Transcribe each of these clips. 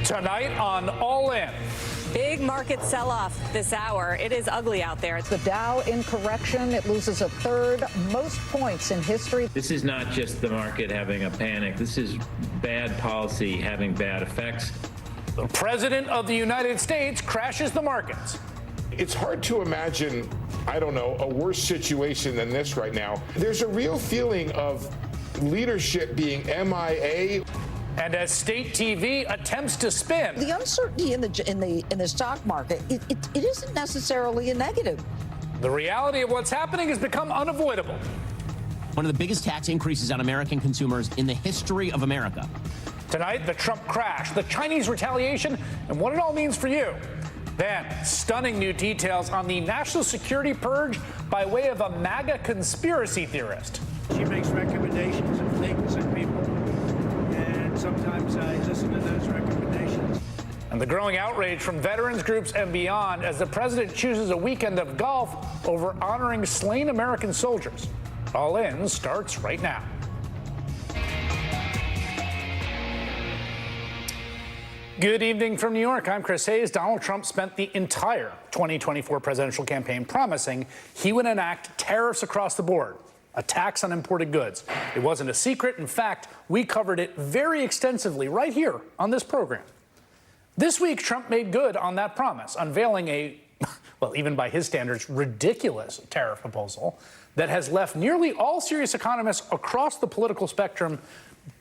Tonight on All In. Big market sell-off this hour. It is ugly out there. The Dow in correction. It loses a third, most points in history. This is not just the market having a panic. This is bad policy having bad effects. The President of the United States crashes the markets. It's hard to imagine, I don't know, a worse situation than this right now. There's a real feeling of leadership being MIA. And as state TV attempts to spin, The uncertainty in the stock market, it isn't necessarily a negative. the reality of what's happening has become unavoidable. One of the biggest tax increases on American consumers in the history of America. Tonight, the Trump crash, the Chinese retaliation, and what it all means for you. Then, stunning new details on the national security purge by way of a MAGA conspiracy theorist. She makes recommendations of things and people, and sometimes I listen to those recommendations. And the growing outrage from veterans groups and beyond as the president chooses a weekend of golf over honoring slain American soldiers. All In starts right now. Good evening from New York. I'm Chris Hayes. Donald Trump spent the entire 2024 presidential campaign promising he would enact tariffs across the board, a tax on imported goods. It wasn't a secret. In fact, we covered it very extensively right here on this program. This week, Trump made good on that promise, unveiling a, well, even by his standards, ridiculous tariff proposal that has left nearly all serious economists across the political spectrum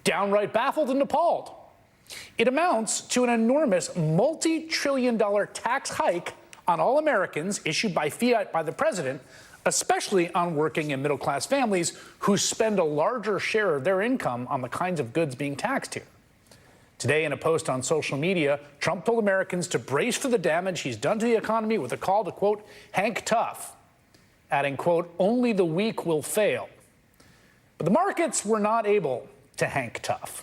downright baffled and appalled. It amounts to an enormous multi-trillion-dollar tax hike on all Americans issued by fiat by the president, especially on working and middle-class families who spend a larger share of their income on the kinds of goods being taxed here. Today, in a post on social media, Trump told Americans to brace for the damage he's done to the economy with a call to, quote, "Hank tough," adding, quote, "only the weak will fail." But the markets were not able to hank tough.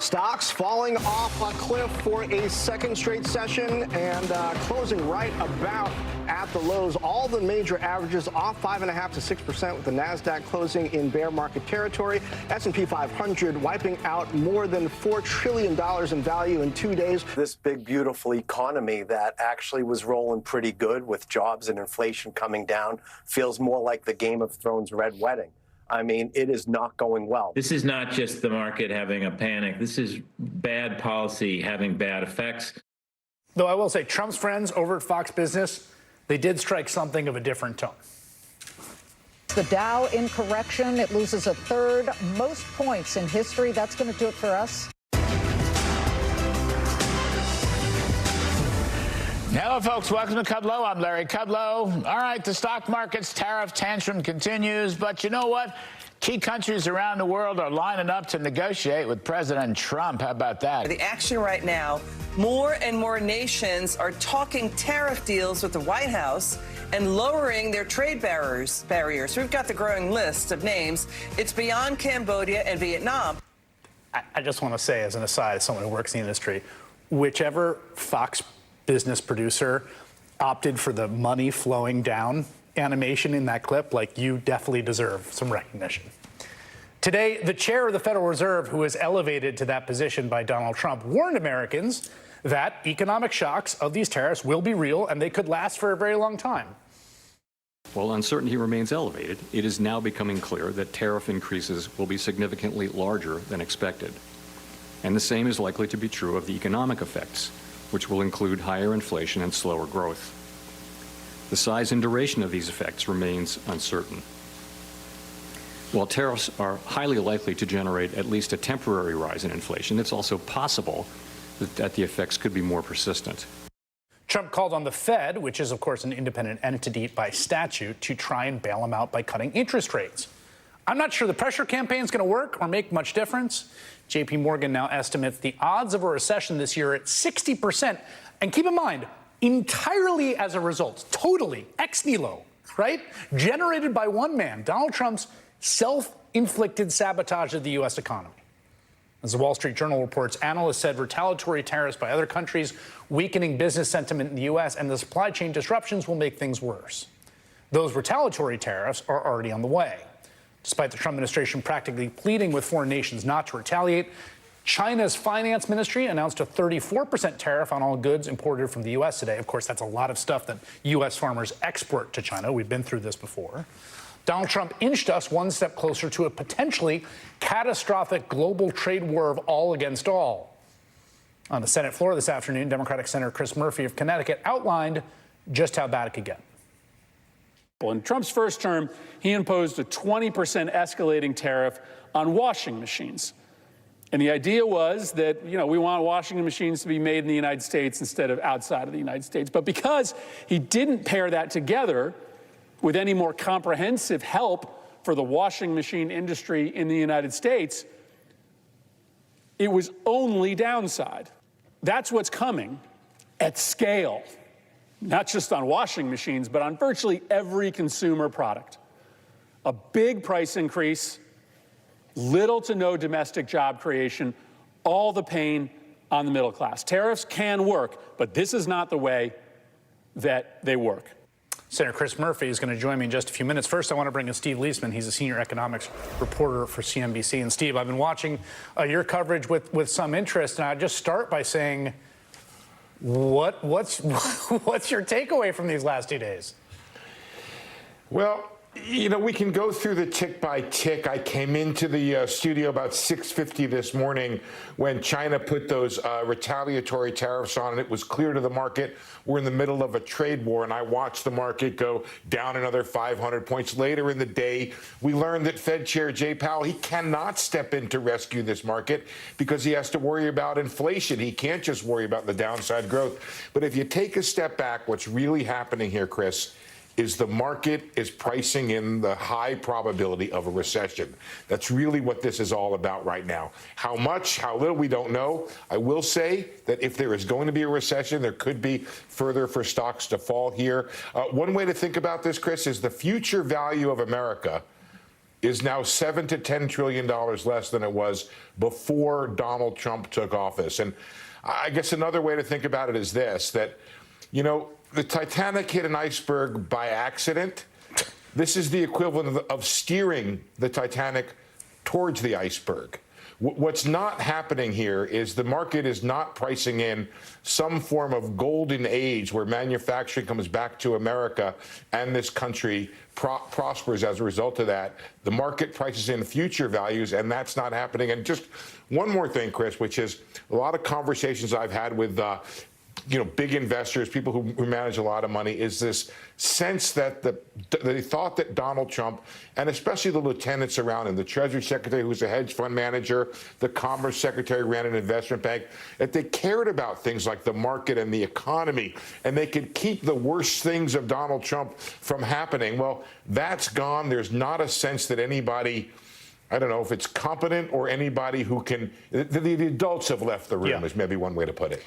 Stocks falling off a cliff for a second straight session and closing right about at the lows. All the major averages off 5.5% to 6%, with the NASDAQ closing in bear market territory. S&P 500 wiping out more than $4 trillion in value in 2 days. This big, beautiful economy that actually was rolling pretty good with jobs and inflation coming down feels more like the Game of Thrones Red Wedding. I mean, it is not going well. This is not just the market having a panic. This is bad policy having bad effects. Though I will say Trump's friends over at Fox Business, they did strike something of a different tone. The Dow in correction. It loses a third, most points in history. That's going to do it for us. Hello, folks. Welcome to Kudlow. I'm Larry Kudlow. All right, the stock market's tariff tantrum continues, but you know what? Key countries around the world are lining up to negotiate with President Trump. How about that? The action right now, more and more nations are talking tariff deals with the White House and lowering their trade barriers. We've got the growing list of names. It's beyond Cambodia and Vietnam. I just want to say, as an aside, as someone who works in the industry, whichever Fox Business producer opted for the money flowing down animation in that clip, like, you definitely deserve some recognition. Today, the chair of the Federal Reserve, who was elevated to that position by Donald Trump, warned Americans that economic shocks of these tariffs will be real and they could last for a very long time. While uncertainty remains elevated, it is now becoming clear that tariff increases will be significantly larger than expected. And the same is likely to be true of the economic effects, which will include higher inflation and slower growth. The size and duration of these effects remains uncertain. While tariffs are highly likely to generate at least a temporary rise in inflation, it's also possible that the effects could be more persistent. Trump called on the Fed, which is, of course, an independent entity by statute, to try and bail him out by cutting interest rates. I'm not sure the pressure campaign is going to work or make much difference. J.P. Morgan now estimates the odds of a recession this year at 60%. And keep in mind, entirely as a result, totally ex nihilo, right? Generated by one man, Donald Trump's self-inflicted sabotage of the U.S. economy. As the Wall Street Journal reports, analysts said retaliatory tariffs by other countries, weakening business sentiment in the U.S., and the supply chain disruptions will make things worse. Those retaliatory tariffs are already on the way. Despite the Trump administration practically pleading with foreign nations not to retaliate, China's finance ministry announced a 34% tariff on all goods imported from the U.S. today. Of course, that's a lot of stuff that U.S. farmers export to China. We've been through this before. Donald Trump inched us one step closer to a potentially catastrophic global trade war of all against all. On the Senate floor this afternoon, Democratic Senator Chris Murphy of Connecticut outlined just how bad it could get. In Trump's first term, he imposed a 20% escalating tariff on washing machines. And the idea was that, we want washing machines to be made in the United States instead of outside of the United States. But because he didn't pair that together with any more comprehensive help for the washing machine industry in the United States, it was only downside. That's what's coming at scale, not just on washing machines, but on virtually every consumer product. A big price increase, little to no domestic job creation, all the pain on the middle class. Tariffs can work, but this is not the way that they work. Senator Chris Murphy is going to join me in just a few minutes. First, I want to bring in Steve Leisman. He's a senior economics reporter for CNBC. And Steve, I've been watching your coverage with some interest, and I'd just start by saying, what's your takeaway from these last 2 days? Well, we can go through the tick by tick. I came into the studio about 6:50 this morning when China put those retaliatory tariffs on, and it was clear to the market we're in the middle of a trade war, and I watched the market go down another 500 points. Later in the day, we learned that Fed Chair Jay Powell, he cannot step in to rescue this market because he has to worry about inflation. He can't just worry about the downside growth. But if you take a step back, what's really happening here, Chris, is the market is pricing in the high probability of a recession. That's really what this is all about right now. How much, how little, we don't know. I will say that if there is going to be a recession, there could be further for stocks to fall here. One way to think about this, Chris, is the future value of America is now $7 to $10 trillion less than it was before Donald Trump took office. And I guess another way to think about it is this, that, the Titanic hit an iceberg by accident. This is the equivalent of steering the Titanic towards the iceberg. What's not happening here is the market is not pricing in some form of golden age where manufacturing comes back to America and this country prospers as a result of that. The market prices in future values, and that's not happening. And just one more thing, Chris, which is a lot of conversations I've had with big investors, people who manage a lot of money, is this sense that they thought that Donald Trump, and especially the lieutenants around him, the Treasury Secretary, who's a hedge fund manager, the Commerce Secretary ran an investment bank, that they cared about things like the market and the economy, and they could keep the worst things of Donald Trump from happening. Well, that's gone. There's not a sense that anybody, I don't know if it's competent or anybody who can, the adults have left the room, is maybe one way to put it.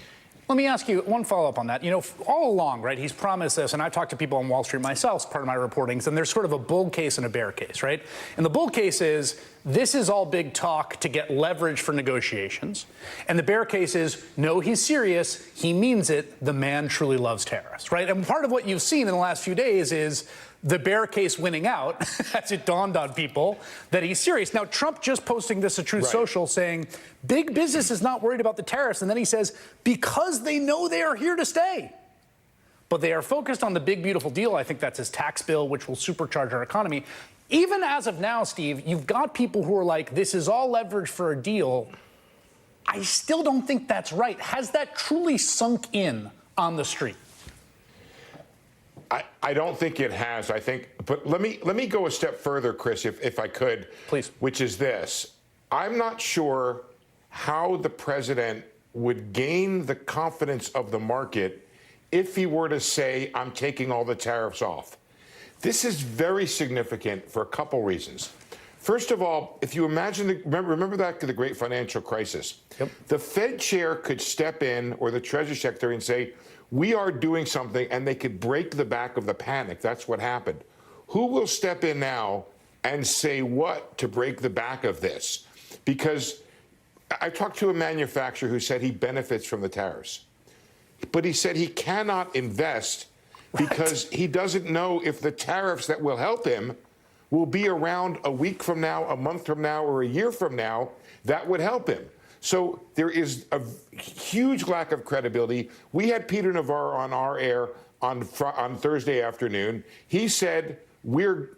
Let me ask you one follow-up on that. All along, right, he's promised this, and I've talked to people on Wall Street myself as part of my reportings, and there's sort of a bull case and a bear case, right? And the bull case is this is all big talk to get leverage for negotiations. And the bear case is, no, he's serious. He means it. The man truly loves tariffs, right? And part of what you've seen in the last few days is the bear case winning out as it dawned on people that he's serious. Now, Trump just posting this to Truth Social saying big business is not worried about the tariffs. And then he says, because they know they are here to stay. But they are focused on the big, beautiful deal. I think that's his tax bill, which will supercharge our economy. Even as of now, Steve, you've got people who are like, this is all leverage for a deal. I still don't think that's right. Has that truly sunk in on the street? I don't think it has. I think, but let me go a step further, Chris, if I could, please. Which is this: I'm not sure how the president would gain the confidence of the market if he were to say, "I'm taking all the tariffs off." This is very significant for a couple reasons. First of all, if you imagine, remember that the great financial crisis, the Fed chair could step in, or the Treasury Secretary, and say, we are doing something, and they could break the back of the panic. That's what happened. Who will step in now and say what to break the back of this? Because I talked to a manufacturer who said he benefits from the tariffs, but he said he cannot invest because he doesn't know if the tariffs that will help him will be around a week from now, a month from now, or a year from now that would help him. So there is a huge lack of credibility. We had Peter Navarro on our air on Thursday afternoon. He said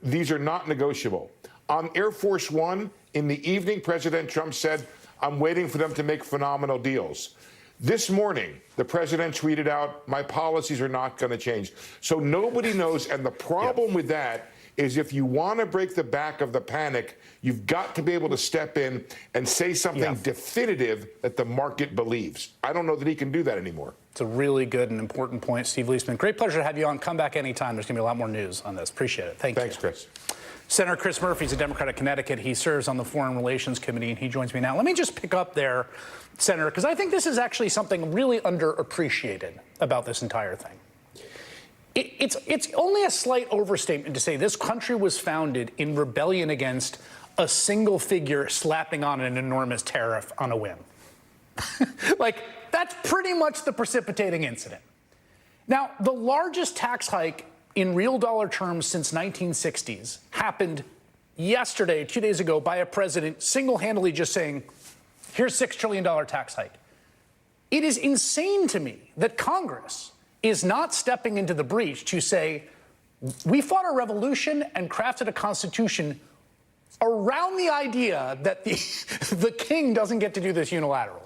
these are not negotiable. On Air Force One in the evening, President Trump said, I'm waiting for them to make phenomenal deals. This morning, the president tweeted out, my policies are not going to change. So nobody knows. And the problem with that is if you want to break the back of the panic, you've got to be able to step in and say something definitive that the market believes. I don't know that he can do that anymore. It's a really good and important point, Steve Leisman. Great pleasure to have you on. Come back anytime. There's going to be a lot more news on this. Appreciate it. Thanks, Chris. Senator Chris Murphy's a Democrat of Connecticut. He serves on the Foreign Relations Committee, and he joins me now. Let me just pick up there, Senator, because I think this is actually something really underappreciated about this entire thing. It's only a slight overstatement to say this country was founded in rebellion against a single figure slapping on an enormous tariff on a whim. Like, that's pretty much the precipitating incident. Now, the largest tax hike in real dollar terms since 1960s happened yesterday, 2 days ago, by a president single-handedly just saying, here's $6 trillion tax hike. It is insane to me that Congress is not stepping into the breach to say, we fought a revolution and crafted a constitution around the idea that the king doesn't get to do this unilaterally.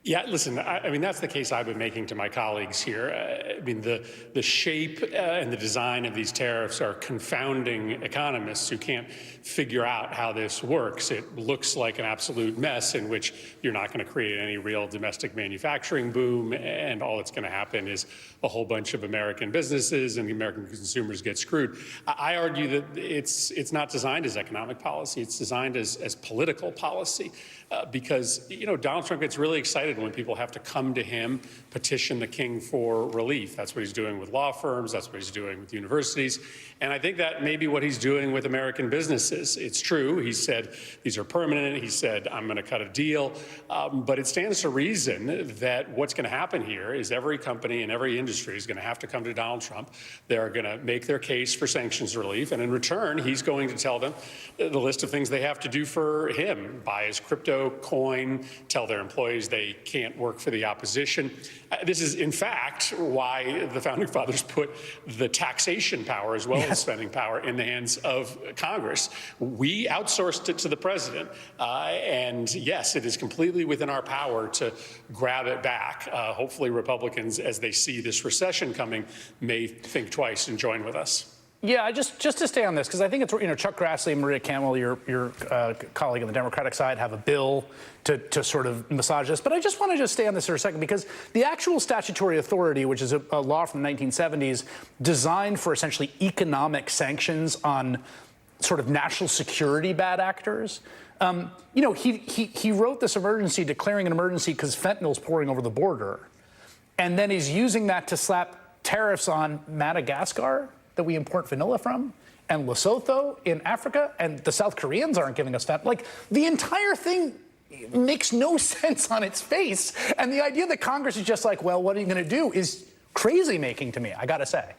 Yeah, listen, I mean, that's the case I've been making to my colleagues here. I mean, the shape and the design of these tariffs are confounding economists who can't figure out how this works. It looks like an absolute mess in which you're not going to create any real domestic manufacturing boom, and all that's going to happen is a whole bunch of American businesses and the American consumers get screwed. I argue that it's not designed as economic policy. It's designed as political policy because, you know, Donald Trump gets really excited when people have to come to him, petition the king for relief. That's what he's doing with law firms. That's what he's doing with universities. And I think that may be what he's doing with American businesses. It's true. He said these are permanent. He said, I'm going to cut a deal. But it stands to reason that what's going to happen here is every company and every industry is going to have to come to Donald Trump. They're going to make their case for sanctions relief. And in return, he's going to tell them the list of things they have to do for him. Buy his crypto coin, tell their employees they can't work for the opposition. This is, in fact, why the Founding Fathers put the taxation power as well as spending power in the hands of Congress. We outsourced it to the president. And yes, it is completely within our power to grab it back. Hopefully Republicans, as they see this recession coming, may think twice and join with us. Yeah, just to stay on this, because I think it's, you know, Chuck Grassley and Maria Campbell, your colleague on the Democratic side, have a bill to sort of massage this. But I just want to stay on this for a second, because the actual statutory authority, which is a law from the 1970s, designed for essentially economic sanctions on sort of national security bad actors. You know, he wrote this emergency, declaring an emergency because fentanyl's pouring over the border. And then he's using that to slap tariffs on Madagascar, that we import vanilla from, and Lesotho in Africa, and the South Koreans aren't giving us that. Like, the entire thing makes no sense on its face. And the idea that Congress is just like, well, what are you going to do is crazy making to me, I got to say.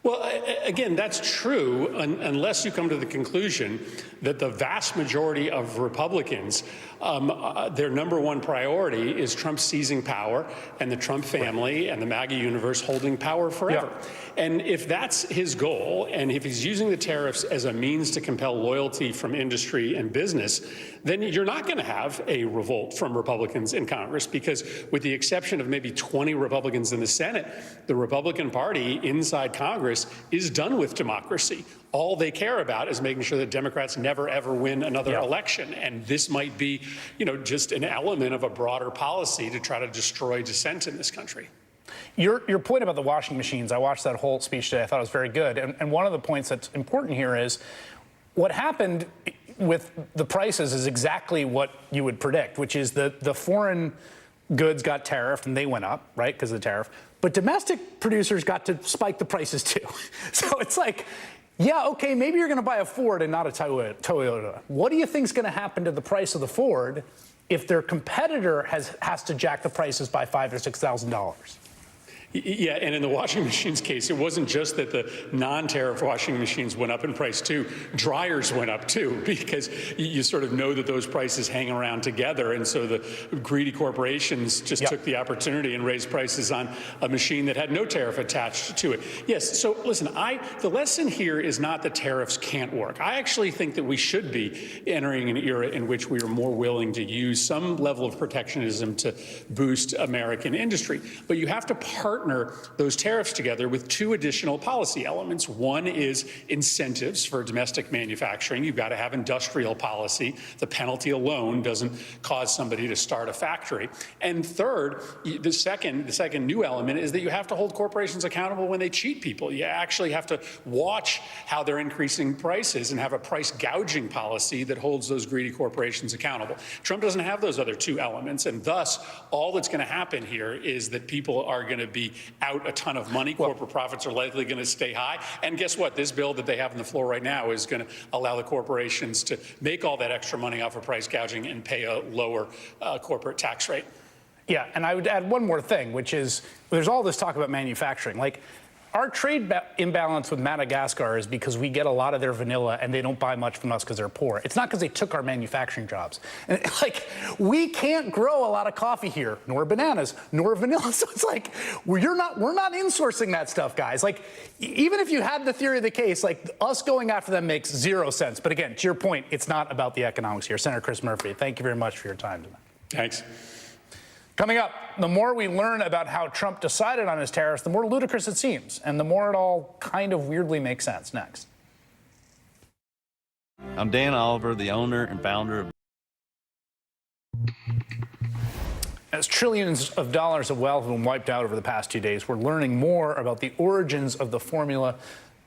Well, again, that's true unless you come to the conclusion that the vast majority of Republicans, their number one priority is Trump seizing power and the Trump family and the MAGA universe holding power forever. Yeah. And if that's his goal, and if he's using the tariffs as a means to compel loyalty from industry and business, then you're not going to have a revolt from Republicans in Congress, because with the exception of maybe 20 Republicans in the Senate, the Republican Party inside Congress is done with democracy. All they care about is making sure that Democrats never, ever win another election. And this might be, you know, just an element of a broader policy to try to destroy dissent in this country. Your point about the washing machines, I watched that whole speech today. I thought it was very good. And one of the points that's important here is what happened with the prices is exactly what you would predict, which is the foreign goods got tariffed and they went up, right, because of the tariff. But domestic producers got to spike the prices too. So it's like, yeah, okay, maybe you're going to buy a Ford and not a Toyota. What do you think is going to happen to the price of the Ford if their competitor has to jack the prices by $5,000 or $6,000? Yeah, and in the washing machines case, it wasn't just that the non-tariff washing machines went up in price too. Dryers went up too, because you sort of know that those prices hang around together. And so the greedy corporations just took the opportunity and raised prices on a machine that had no tariff attached to it. Yes, so listen, the lesson here is not that tariffs can't work. I actually think that we should be entering an era in which we are more willing to use some level of protectionism to boost American industry. But you have to partner those tariffs together with two additional policy elements. One is incentives for domestic manufacturing. You've got to have industrial policy. The penalty alone doesn't cause somebody to start a factory. And third, the second new element is that you have to hold corporations accountable when they cheat people. You actually have to watch how they're increasing prices and have a price gouging policy that holds those greedy corporations accountable. Trump doesn't have those other two elements, and thus all that's going to happen here is that people are going to be out a ton of money. Corporate profits are likely going to stay high. And guess what? This bill that they have on the floor right now is going to allow the corporations to make all that extra money off of price gouging and pay a lower corporate tax rate. Yeah, and I would add one more thing, which is there's all this talk about manufacturing. Like, our trade imbalance with Madagascar is because we get a lot of their vanilla and they don't buy much from us because they're poor. It's not because they took our manufacturing jobs. And like, we can't grow a lot of coffee here, nor bananas, nor vanilla. So it's like, we're not insourcing that stuff, guys. Like, even if you had the theory of the case, like, us going after them makes zero sense. But again, to your point, it's not about the economics here. Senator Chris Murphy, thank you very much for your time tonight. Thanks. Coming up, the more we learn about how Trump decided on his tariffs, the more ludicrous it seems, and the more it all kind of weirdly makes sense. Next. I'm Dan Oliver, the owner and founder of... As trillions of dollars of wealth have been wiped out over the past 2 days, we're learning more about the origins of the formula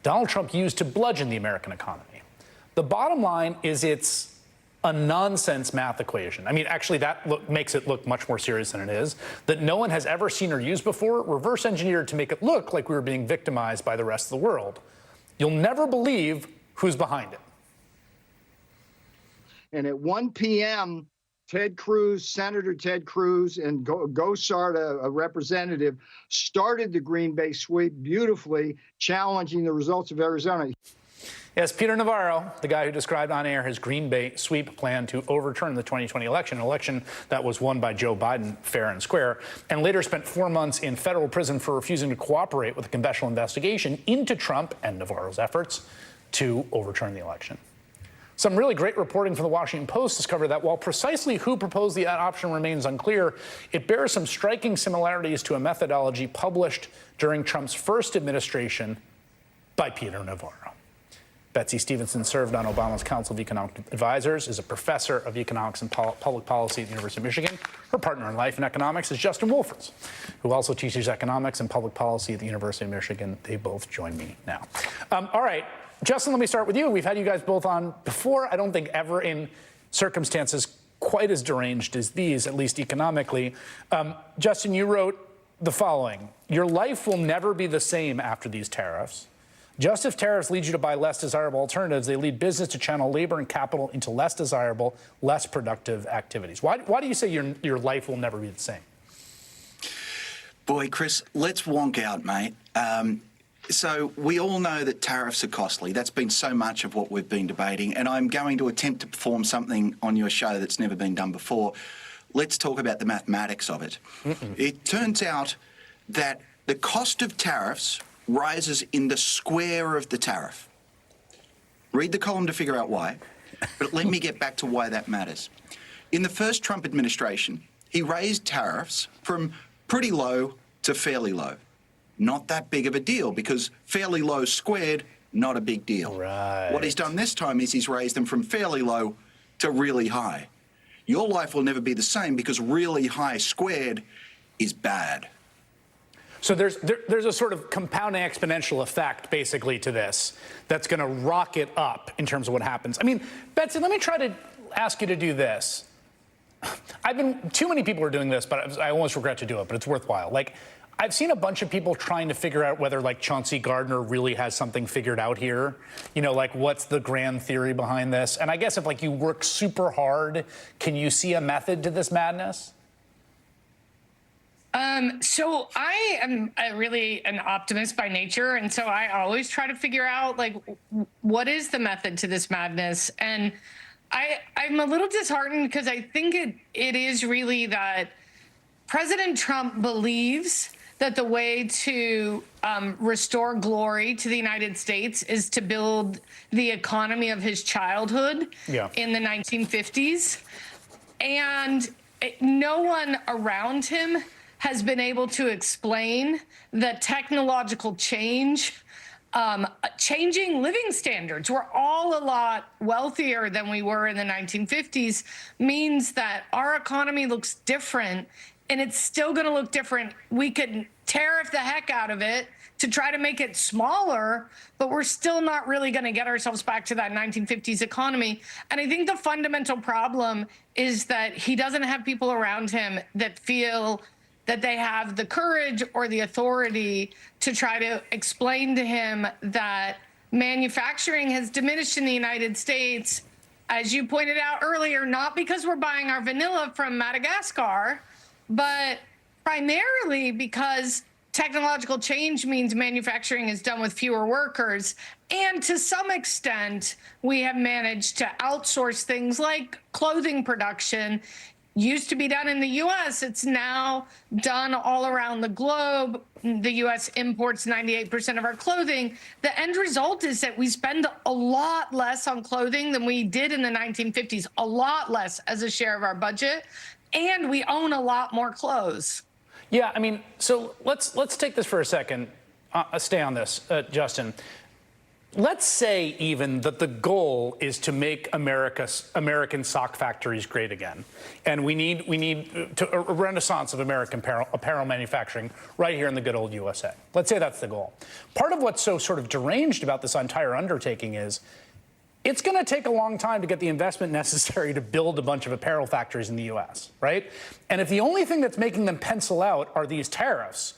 Donald Trump used to bludgeon the American economy. The bottom line is it's a nonsense math equation. I mean, actually, that makes it look much more serious than it is, that no one has ever seen or used before, reverse engineered to make it look like we were being victimized by the rest of the world. You'll never believe who's behind it. And at 1 p.m., Ted Cruz, Senator Ted Cruz, and Gosar, a representative, started the Green Bay sweep beautifully, challenging the results of Arizona. Yes, Peter Navarro, the guy who described on air his Green Bay sweep plan to overturn the 2020 election, an election that was won by Joe Biden fair and square, and later spent 4 months in federal prison for refusing to cooperate with a congressional investigation into Trump and Navarro's efforts to overturn the election. Some really great reporting from the Washington Post discovered that while precisely who proposed the option remains unclear, it bears some striking similarities to a methodology published during Trump's first administration by Peter Navarro. Betsy Stevenson served on Obama's Council of Economic Advisors, is a professor of economics and public policy at the University of Michigan. Her partner in life and economics is Justin Wolfers, who also teaches economics and public policy at the University of Michigan. They both join me now. All right, Justin, let me start with you. We've had you guys both on before. I don't think ever in circumstances quite as deranged as these, at least economically. Justin, you wrote the following: your life will never be the same after these tariffs. Just as tariffs lead you to buy less desirable alternatives, they lead business to channel labor and capital into less desirable, less productive activities. Why do you say your life will never be the same? Boy, Chris, let's wonk out, mate. So we all know that tariffs are costly. That's been so much of what we've been debating. And I'm going to attempt to perform something on your show that's never been done before. Let's talk about the mathematics of it. It turns out that the cost of tariffs rises in the square of the tariff. Read the column to figure out why, but let me get back to why that matters. In the first Trump administration, he raised tariffs from pretty low to fairly low. Not that big of a deal, because fairly low squared, not a big deal. Right. What he's done this time is he's raised them from fairly low to really high. Your life will never be the same, because really high squared is bad. So there's a sort of compounding exponential effect, basically, to this that's going to rocket up in terms of what happens. I mean, Betsy, let me try to ask you to do this. Too many people are doing this, but I almost regret to do it, but it's worthwhile. Like, I've seen a bunch of people trying to figure out whether, like, Chauncey Gardner really has something figured out here. You know, like, what's the grand theory behind this? And I guess if, like, you work super hard, can you see a method to this madness? So I am really an optimist by nature, and so I always try to figure out, like, what is the method to this madness? And I'm a little disheartened because I think it is really that President Trump believes that the way to restore glory to the United States is to build the economy of his childhood in the 1950s. And no one around him has been able to explain that technological change, changing living standards, we're all a lot wealthier than we were in the 1950s, means that our economy looks different, and it's still going to look different. We could tariff the heck out of it to try to make it smaller, but we're still not really going to get ourselves back to that 1950s economy. And I think the fundamental problem is that he doesn't have people around him that feel that they have the courage or the authority to try to explain to him that manufacturing has diminished in the United States, as you pointed out earlier, not because we're buying our vanilla from Madagascar, but primarily because technological change means manufacturing is done with fewer workers. And to some extent, we have managed to outsource things like clothing production. Used to be done in the U.S. It's now done all around the globe. The U.S. imports 98% of our clothing. The end result is that we spend a lot less on clothing than we did in the 1950s, a lot less as a share of our budget, and we own a lot more clothes. Yeah, I mean, so let's take this for a second. Stay on this, Justin. Let's say even that the goal is to make American sock factories great again, and we need a renaissance of American apparel manufacturing right here in the good old USA. Let's say that's the goal. Part of what's so sort of deranged about this entire undertaking is it's going to take a long time to get the investment necessary to build a bunch of apparel factories in the U.S., right? And if the only thing that's making them pencil out are these tariffs,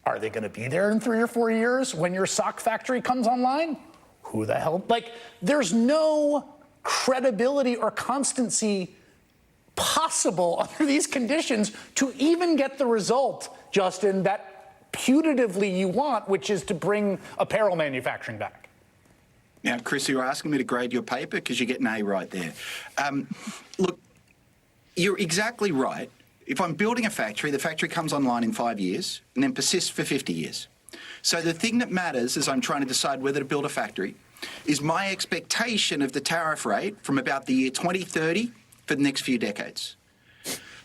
are they going to be there in 3 or 4 years when your sock factory comes online? Who the hell? Like, there's no credibility or constancy possible under these conditions to even get the result, Justin, that putatively you want, which is to bring apparel manufacturing back. Now, Chris, you're asking me to grade your paper because you get an A right there. Look, you're exactly right. If I'm building a factory, the factory comes online in 5 years and then persists for 50 years. So the thing that matters as I'm trying to decide whether to build a factory is my expectation of the tariff rate from about the year 2030 for the next few decades.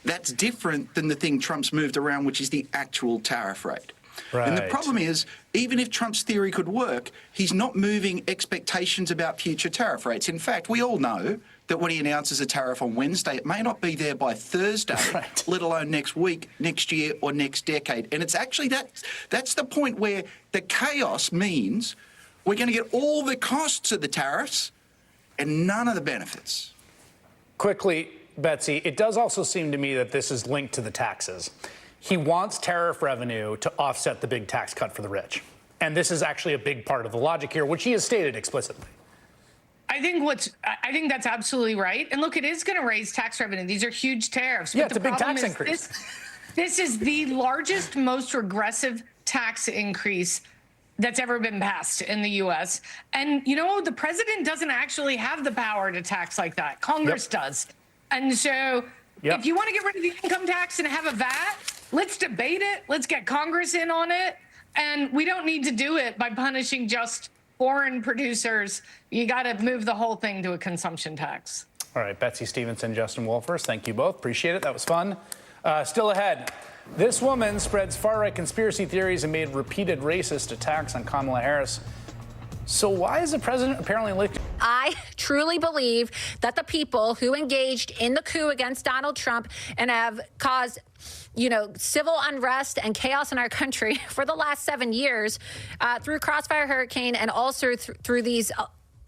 That's different than the thing Trump's moved around, which is the actual tariff rate. Right. And the problem is, even if Trump's theory could work, he's not moving expectations about future tariff rates. In fact, we all know that when he announces a tariff on Wednesday, it may not be there by Thursday, let alone next week, next year, or next decade. And it's actually that's the point where the chaos means we're going to get all the costs of the tariffs and none of the benefits. Quickly, Betsy, it does also seem to me that this is linked to the taxes. He wants tariff revenue to offset the big tax cut for the rich. And this is actually a big part of the logic here, which he has stated explicitly. I think that's absolutely right. And look, it is going to raise tax revenue. These are huge tariffs. Yeah, it's a big tax increase. This is the largest, most regressive tax increase that's ever been passed in the U.S. And, you know, the president doesn't actually have the power to tax like that. Congress does. And so if you want to get rid of the income tax and have a VAT, let's debate it. Let's get Congress in on it. And we don't need to do it by punishing just foreign producers. You got to move the whole thing to a consumption tax. All right, Betsy Stevenson, Justin Wolfers, thank you both. Appreciate it. That was fun. Still ahead, this woman spreads far-right conspiracy theories and made repeated racist attacks on Kamala Harris. So why is the president apparently linked? I truly believe that the people who engaged in the coup against Donald Trump and have caused, you know, civil unrest and chaos in our country for the last 7 years through Crossfire Hurricane and also through these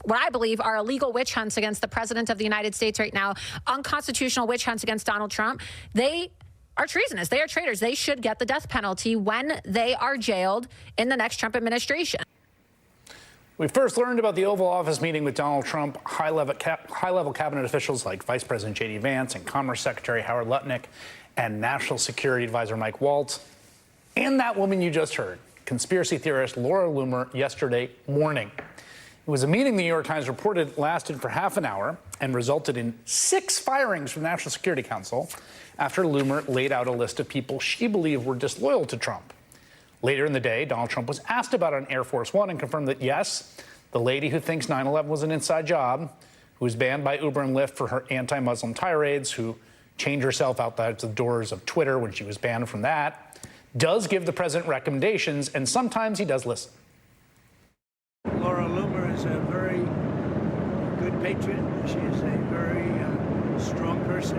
what I believe are illegal witch hunts against the president of the United States right now, unconstitutional witch hunts against Donald Trump. They are treasonous. They are traitors. They should get the death penalty when they are jailed in the next Trump administration. We first learned about the Oval Office meeting with Donald Trump, high-level cabinet officials like Vice President J.D. Vance and Commerce Secretary Howard Lutnick and National Security Advisor Mike Waltz, and that woman you just heard, conspiracy theorist Laura Loomer, yesterday morning. It was a meeting the New York Times reported lasted for half an hour and resulted in 6 firings from the National Security Council after Loomer laid out a list of people she believed were disloyal to Trump. Later in the day, Donald Trump was asked about it on Air Force One and confirmed that, yes, the lady who thinks 9/11 was an inside job, who was banned by Uber and Lyft for her anti-Muslim tirades, who chained herself outside the doors of Twitter when she was banned from that, does give the president recommendations, and sometimes he does listen. Laura Loomer is a very good patriot. She is a very strong person.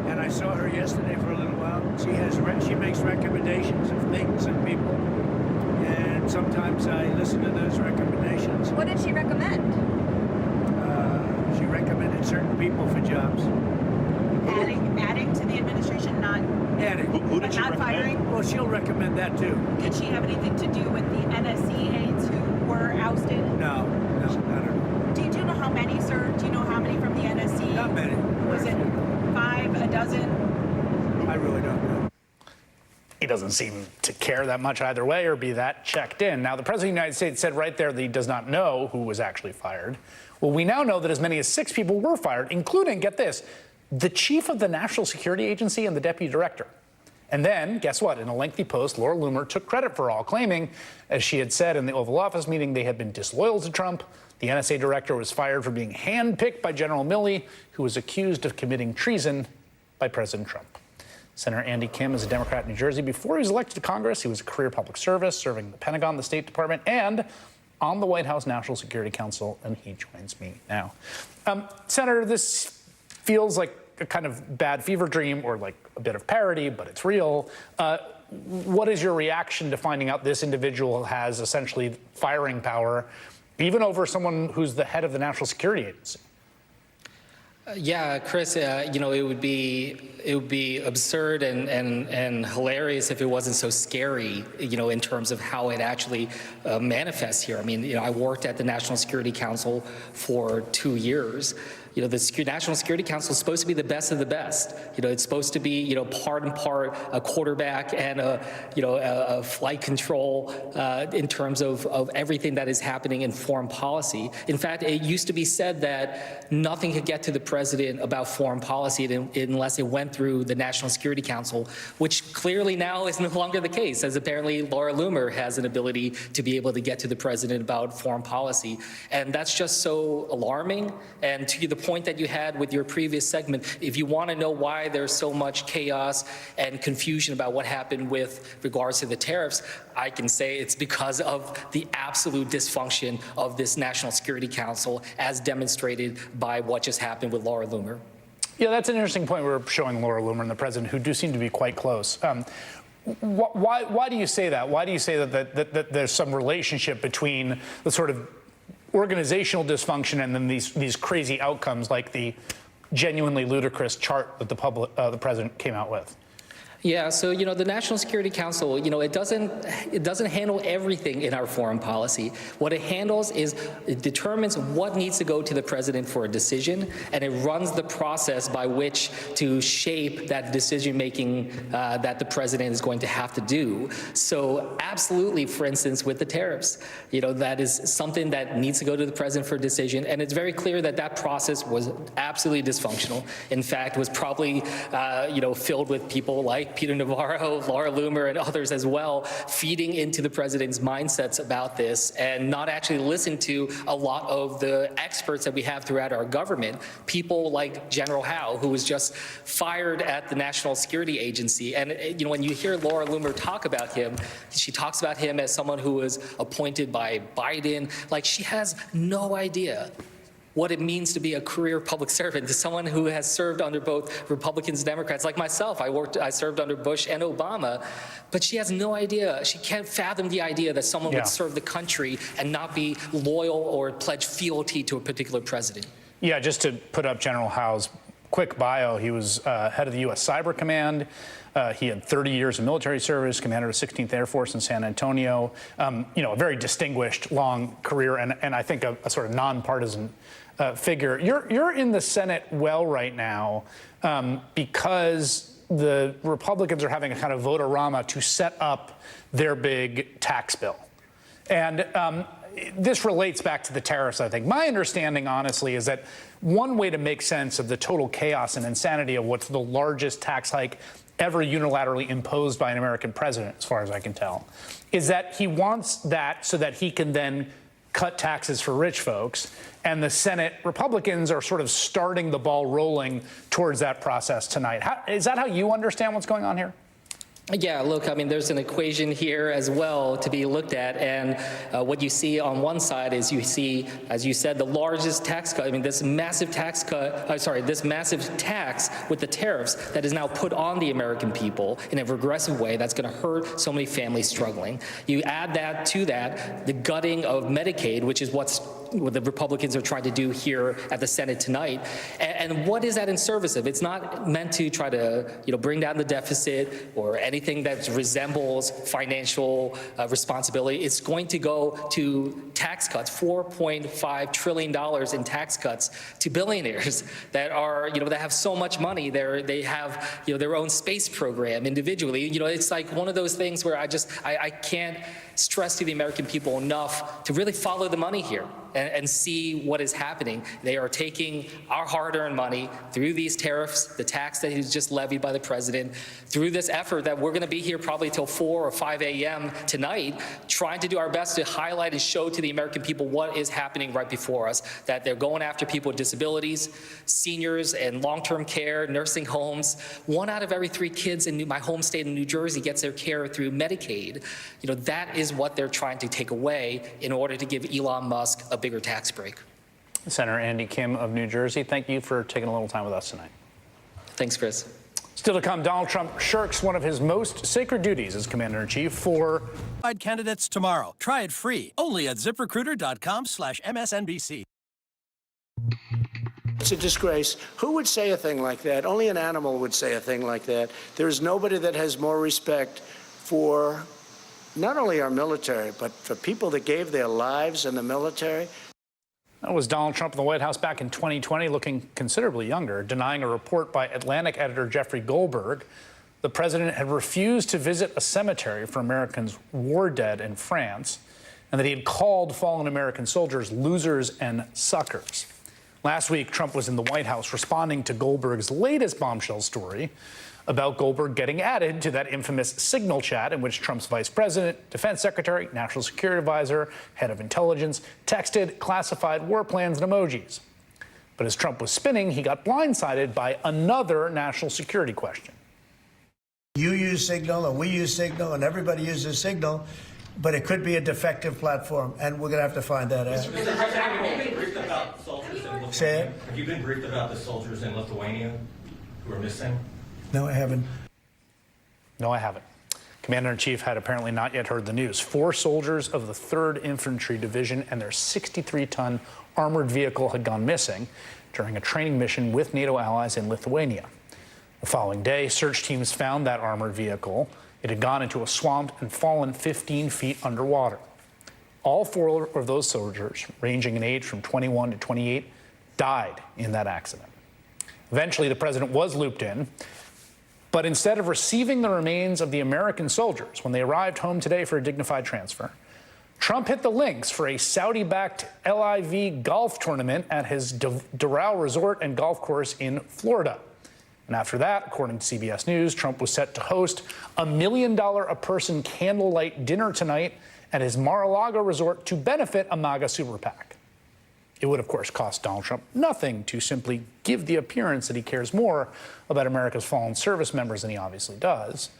And I saw her yesterday for a little while. She makes recommendations of things and people. And sometimes I listen to those recommendations. What did she recommend? She recommended certain people for jobs. Adding to the administration, not adding. Who did she recommend? Firing? Well, she'll recommend that too. Did she have anything to do with the NSC aides who were ousted? No, I don't know. Do you know how many, sir? Do you know how many from the NSC? Not many. Was it 5, a dozen? I really don't know. He doesn't seem to care that much either way or be that checked in. Now, the President of the United States said right there that he does not know who was actually fired. Well, we now know that as many as 6 people were fired, including, get this, the chief of the National Security Agency and the deputy director. And then, guess what? In a lengthy post, Laura Loomer took credit for all, claiming, as she had said in the Oval Office meeting, they had been disloyal to Trump. The NSA director was fired for being handpicked by General Milley, who was accused of committing treason by President Trump. Senator Andy Kim is a Democrat in New Jersey. Before he was elected to Congress, he was a career public service, serving the Pentagon, the State Department, and on the White House National Security Council, and he joins me now. Senator, this feels like a kind of bad fever dream or like a bit of parody, but it's real. What is your reaction to finding out this individual has essentially firing power, even over someone who's the head of the National Security Agency? Yeah, Chris, you know, it would be absurd and hilarious if it wasn't so scary, you know, in terms of how it actually manifests here. I mean, you know, I worked at the National Security Council for 2 years. You know, the National Security Council is supposed to be the best of the best. You know, it's supposed to be, you know, part and part a quarterback and a flight control in terms of everything that is happening in foreign policy. In fact, it used to be said that nothing could get to the president about foreign policy unless it went through the National Security Council, which clearly now is no longer the case, as apparently Laura Loomer has an ability to be able to get to the president about foreign policy. And that's just so alarming. And to the point that you had with your previous segment, if you want to know why there's so much chaos and confusion about what happened with regards to the tariffs, I can say it's because of the absolute dysfunction of this National Security Council, as demonstrated by what just happened with Laura Loomer. Yeah, that's an interesting point. We're showing Laura Loomer and the president, who do seem to be quite close. Why do you say that? Why do you say that there's some relationship between the sort of organizational dysfunction and then these crazy outcomes like the genuinely ludicrous chart that the president came out with? Yeah, so, you know, the National Security Council, you know, it doesn't handle everything in our foreign policy. What it handles is it determines what needs to go to the president for a decision, and it runs the process by which to shape that decision-making that the president is going to have to do. So absolutely, for instance, with the tariffs, you know, that is something that needs to go to the president for a decision, and it's very clear that that process was absolutely dysfunctional. In fact, was probably, you know, filled with people like Peter Navarro, Laura Loomer, and others as well, feeding into the president's mindsets about this and not actually listen to a lot of the experts that we have throughout our government. People like General Howe, who was just fired at the National Security Agency. And, you know, when you hear Laura Loomer talk about him, she talks about him as someone who was appointed by Biden. Like, she has no idea what it means to be a career public servant, to someone who has served under both Republicans and Democrats. Like myself, I served under Bush and Obama, but she has no idea. She can't fathom the idea that someone would serve the country and not be loyal or pledge fealty to a particular president. Yeah, just to put up General Howe's quick bio. He was head of the U.S. Cyber Command. He had 30 years of military service, commander of 16th Air Force in San Antonio. A very distinguished, long career, and I think a sort of nonpartisan figure. You're in the Senate well right now because the Republicans are having a kind of vote-a-rama to set up their big tax bill. And this relates back to the tariffs, I think. My understanding, honestly, is that one way to make sense of the total chaos and insanity of what's the largest tax hike ever unilaterally imposed by an American president, as far as I can tell, is that he wants that so that he can then cut taxes for rich folks. And the Senate Republicans are sort of starting the ball rolling towards that process tonight. Is that how you understand what's going on here? Yeah, look, I mean, there's an equation here as well to be looked at. And what you see on one side is you see, as you said, the largest tax cut. I mean, this massive tax cut, this massive tax with the tariffs that is now put on the American people in a regressive way that's going to hurt so many families struggling. You add that to that, the gutting of Medicaid, which is what the Republicans are trying to do here at the Senate tonight. And what is that in service of? It's not meant to try to, bring down the deficit or anything that resembles financial responsibility. It's going to go to tax cuts, $4.5 trillion in tax cuts to billionaires that are, that have so much money. They have, their own space program individually. It's like one of those things where I can't stress to the American people enough to really follow the money here and see what is happening. They are taking our hard-earned money through these tariffs, the tax that is just levied by the president, through this effort that we're going to be here probably till 4 or 5 a.m. tonight, trying to do our best to highlight and show to the American people what is happening right before us, that they're going after people with disabilities, seniors and long-term care, nursing homes. 1 out of every 3 kids in my home state in New Jersey gets their care through Medicaid. That is what they're trying to take away in order to give Elon Musk a bigger tax break. Senator Andy Kim of New Jersey, thank you for taking a little time with us tonight. Thanks, Chris. Still to come, Donald Trump shirks one of his most sacred duties as Commander-in-Chief for candidates tomorrow. Try it free only at ZipRecruiter.com/MSNBC. It's a disgrace. Who would say a thing like that? Only an animal would say a thing like that. There's nobody that has more respect for not only our military, but for people that gave their lives in the military. That was Donald Trump in the White House back in 2020, looking considerably younger, denying a report by Atlantic editor Jeffrey Goldberg. The president had refused to visit a cemetery for Americans' war dead in France, and that he had called fallen American soldiers losers and suckers. Last week, Trump was in the White House responding to Goldberg's latest bombshell story about Goldberg getting added to that infamous Signal chat in which Trump's vice president, defense secretary, national security advisor, head of intelligence texted classified war plans and emojis. But as Trump was spinning, he got blindsided by another national security question. You use Signal, and we use Signal, and everybody uses Signal, but it could be a defective platform, and we're going to have to find that out. Mr. President, have you been briefed about soldiers in Lithuania? Say it? Have you been briefed about the soldiers in Lithuania who are missing? No, I haven't. No, I haven't. Commander-in-Chief had apparently not yet heard the news. 4 soldiers of the 3rd Infantry Division and their 63-ton armored vehicle had gone missing during a training mission with NATO allies in Lithuania. The following day, search teams found that armored vehicle. It had gone into a swamp and fallen 15 feet underwater. All 4 of those soldiers, ranging in age from 21 to 28, died in that accident. Eventually, the president was looped in. But instead of receiving the remains of the American soldiers when they arrived home today for a dignified transfer, Trump hit the links for a Saudi-backed LIV golf tournament at his Doral Resort and Golf Course in Florida. And after that, according to CBS News, Trump was set to host a $1 million a person candlelight dinner tonight at his Mar-a-Lago resort to benefit a MAGA super PAC. It would, of course, cost Donald Trump nothing to simply give the appearance that he cares more about America's fallen service members than he obviously does.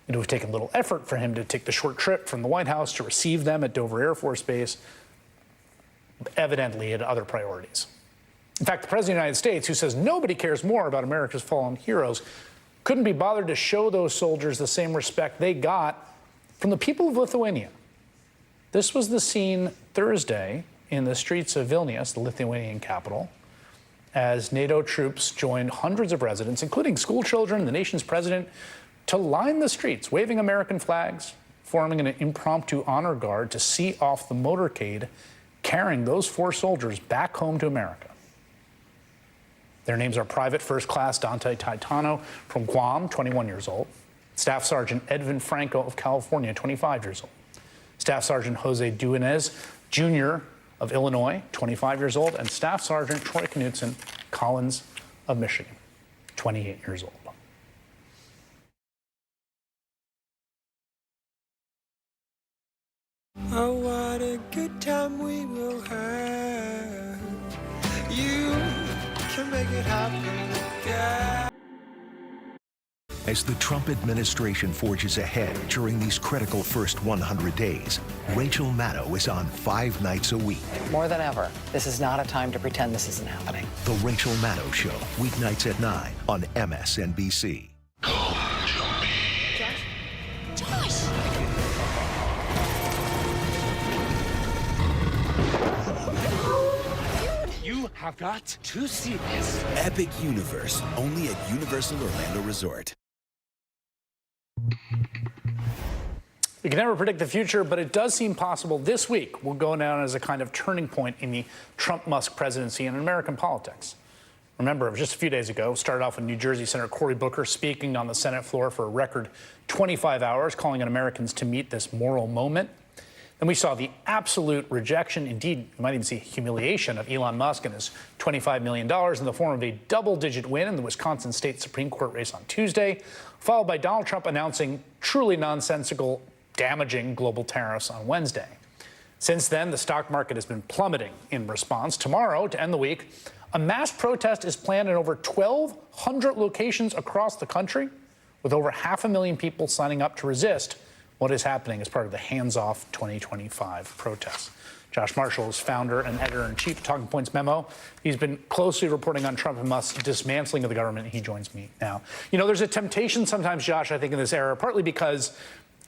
It would have taken little effort for him to take the short trip from the White House to receive them at Dover Air Force Base. Evidently, he had other priorities. In fact, the President of the United States, who says nobody cares more about America's fallen heroes, couldn't be bothered to show those soldiers the same respect they got from the people of Lithuania. This was the scene Thursday in the streets of Vilnius, the Lithuanian capital, as NATO troops joined hundreds of residents, including school children and the nation's president, to line the streets, waving American flags, forming an impromptu honor guard to see off the motorcade, carrying those 4 soldiers back home to America. Their names are Private First Class Dante Taitano from Guam, 21 years old, Staff Sergeant Edvin Franco of California, 25 years old, Staff Sergeant Jose Duenes Jr. of Illinois, 25 years old, and Staff Sergeant Troy Knudsen Collins of Michigan, 28 years old. Oh, what a good time we will have. You can make it happen, girl. As the Trump administration forges ahead during these critical first 100 days, Rachel Maddow is on 5 nights a week. More than ever, this is not a time to pretend this isn't happening. The Rachel Maddow Show, weeknights at 9 on MSNBC. Josh! You have got to see this. Epic Universe, only at Universal Orlando Resort. We can never predict the future, but it does seem possible this week will go down as a kind of turning point in the Trump-Musk presidency and in American politics. Remember, just a few days ago, started off with New Jersey Senator Cory Booker speaking on the Senate floor for a record 25 hours, calling on Americans to meet this moral moment. Then we saw the absolute rejection, indeed, you might even see humiliation of Elon Musk and his $25 million in the form of a double-digit win in the Wisconsin State Supreme Court race on Tuesday, followed by Donald Trump announcing truly nonsensical, damaging global tariffs on Wednesday. Since then, the stock market has been plummeting in response. Tomorrow, to end the week, a mass protest is planned in over 1,200 locations across the country, with over 500,000 people signing up to resist what is happening as part of the Hands Off 2025 protests. Josh Marshall is founder and editor-in-chief of Talking Points Memo. He's been closely reporting on Trump and Musk's dismantling of the government. He joins me now. You know, there's a temptation sometimes, Josh, I think in this era, partly because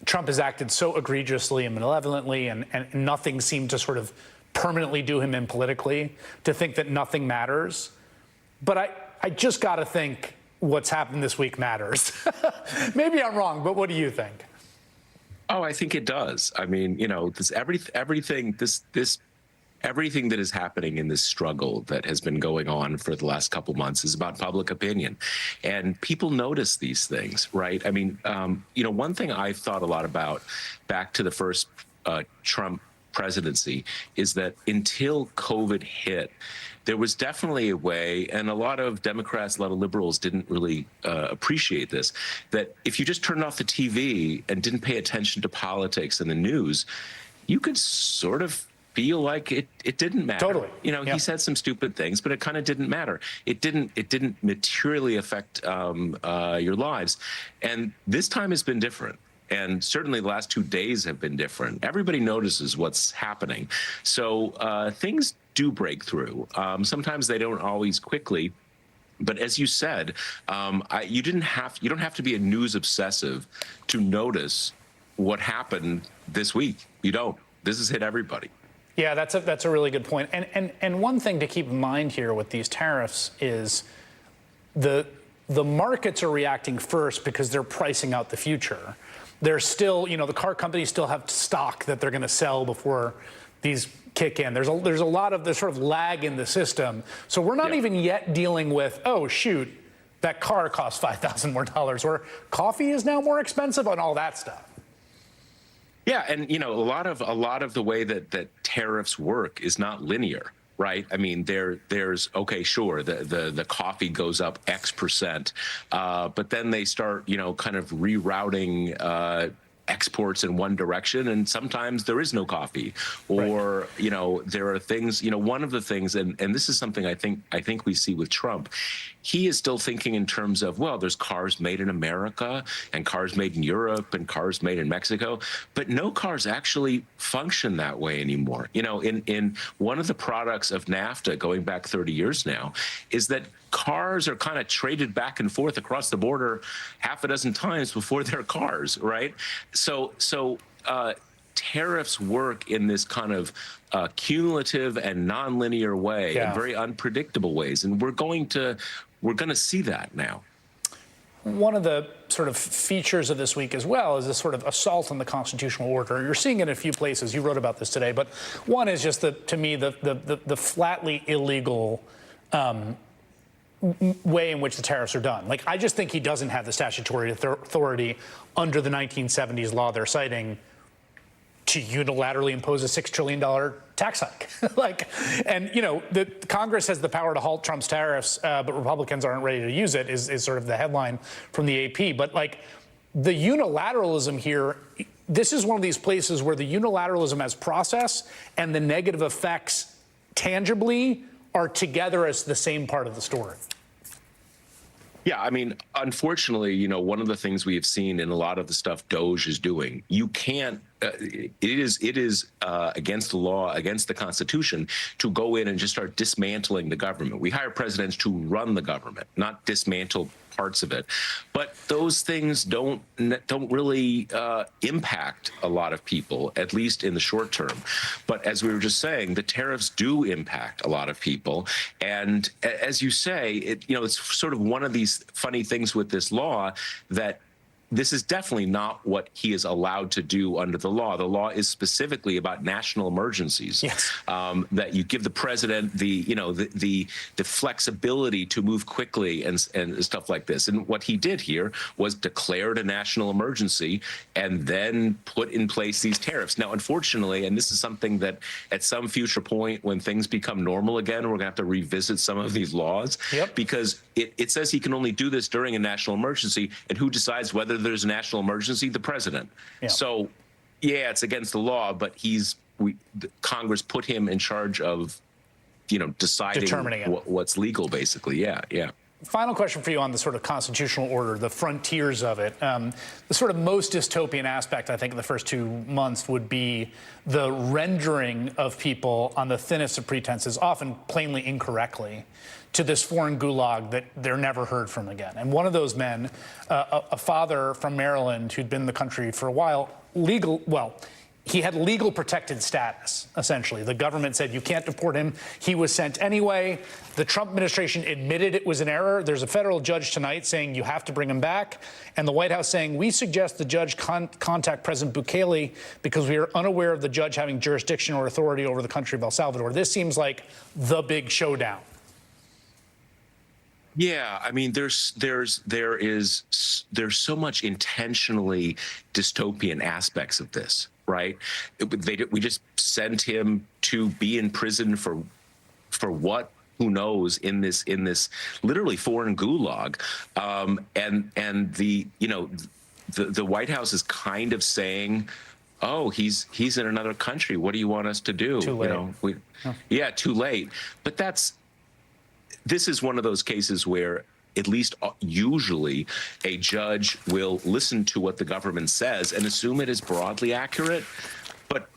Trump has acted so egregiously and malevolently and nothing seemed to sort of permanently do him in politically, to think that nothing matters. But I just got to think what's happened this week matters. Maybe I'm wrong, but what do you think? Oh, I think it does. I mean, you know, everything that is happening in this struggle that has been going on for the last couple months is about public opinion, and people notice these things, right? I mean, you know, one thing I've thought a lot about back to the first Trump presidency is that until COVID hit, there was definitely a way, and a lot of Democrats, a lot of liberals didn't really appreciate this, that if you just turned off the TV and didn't pay attention to politics and the news, you could sort of feel like it didn't matter. Totally. You know, he said some stupid things, but it kind of didn't matter. It didn't materially affect your lives. And this time has been different. And certainly the last 2 days have been different. Everybody notices what's happening. So things do break through. Sometimes they don't always quickly. But as you said, you don't have to be a news obsessive to notice what happened this week. You don't. This has hit everybody. Yeah, that's a really good point. And one thing to keep in mind here with these tariffs is the markets are reacting first because they're pricing out the future. They're still, you know, the car companies still have stock that they're going to sell before these kick in. There's a lot of the sort of lag in the system. So we're not even yet dealing with, oh, shoot, that car costs $5,000 more, or coffee is now more expensive, and all that stuff. Yeah, and you know, a lot of the way that tariffs work is not linear, right? I mean, there's okay, sure, the coffee goes up X%, but then they start, you know, kind of rerouting exports in one direction, and sometimes there is no coffee, or you know, there are things, you know, one of the things, and this is something I think we see with Trump, he is still thinking in terms of, well, there's cars made in America and cars made in Europe and cars made in Mexico, but no cars actually function that way anymore. You know, in one of the products of NAFTA going back 30 years now is that cars are kind of traded back and forth across the border half a dozen times before they're cars, right? So tariffs work in this kind of cumulative and nonlinear way, in very unpredictable ways, and we're going to see that now. One of the sort of features of this week as well is this sort of assault on the constitutional order. You're seeing it in a few places. You wrote about this today, but one is just to me the flatly illegal way in which the tariffs are done. Like, I just think he doesn't have the statutory authority under the 1970s law they're citing to unilaterally impose a $6 trillion tax hike. And the Congress has the power to halt Trump's tariffs, but Republicans aren't ready to use it, is sort of the headline from the AP. But the unilateralism here, this is one of these places where the unilateralism as process and the negative effects tangibly are together as the same part of the story. Yeah, I mean, unfortunately, one of the things we have seen in a lot of the stuff DOJ is doing, you can't, it is against the law, against the Constitution, to go in and just start dismantling the government. We hire presidents to run the government, not dismantle parts of it. But those things don't really impact a lot of people, at least in the short term. But as we were just saying, the tariffs do impact a lot of people. And as you say, it's sort of one of these funny things with this law that this is definitely not what he is allowed to do under the law. The law is specifically about national emergencies. Yes. That you give the president the flexibility to move quickly and stuff like this. And what he did here was declared a national emergency and then put in place these tariffs. Now, unfortunately, and this is something that at some future point when things become normal again, we're going to have to revisit some of these laws. Yep. Because it says he can only do this during a national emergency, and who decides whether there's a national emergency? The president. Yeah. So, yeah, it's against the law, but Congress put him in charge of, deciding what's legal, basically. Yeah. Final question for you on the sort of constitutional order, the frontiers of it. The sort of most dystopian aspect, I think, in the first 2 months would be the rendering of people on the thinnest of pretenses, often plainly incorrectly, to this foreign gulag that they're never heard from again. And one of those men, a father from Maryland who'd been in the country for a while, he had legal protected status, essentially. The government said you can't deport him. He was sent anyway. The Trump administration admitted it was an error. There's a federal judge tonight saying you have to bring him back. And the White House saying, we suggest the judge contact President Bukele because we are unaware of the judge having jurisdiction or authority over the country of El Salvador. This seems like the big showdown. Yeah, I mean, there's so much intentionally dystopian aspects of this, right? We just sent him to be in prison for what? Who knows? In this literally foreign gulag, and the White House is kind of saying, oh, he's in another country. What do you want us to do? Too late. Yeah, too late. But this is one of those cases where at least usually a judge will listen to what the government says and assume it is broadly accurate. But,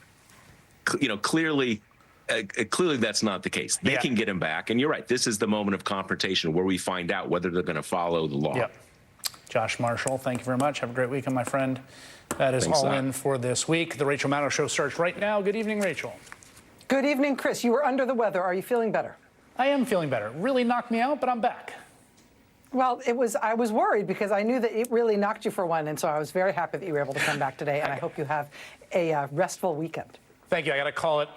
clearly that's not the case. They can get him back. And you're right. This is the moment of confrontation where we find out whether they're going to follow the law. Yep. Josh Marshall, thank you very much. Have a great weekend, my friend. That is all in for this week. The Rachel Maddow Show starts right now. Good evening, Rachel. Good evening, Chris. You were under the weather. Are you feeling better? I am feeling better. Really knocked me out, but I'm back. Well, I was worried because I knew that it really knocked you for one, and so I was very happy that you were able to come back today, and I hope you have a restful weekend. Thank you. I got to call it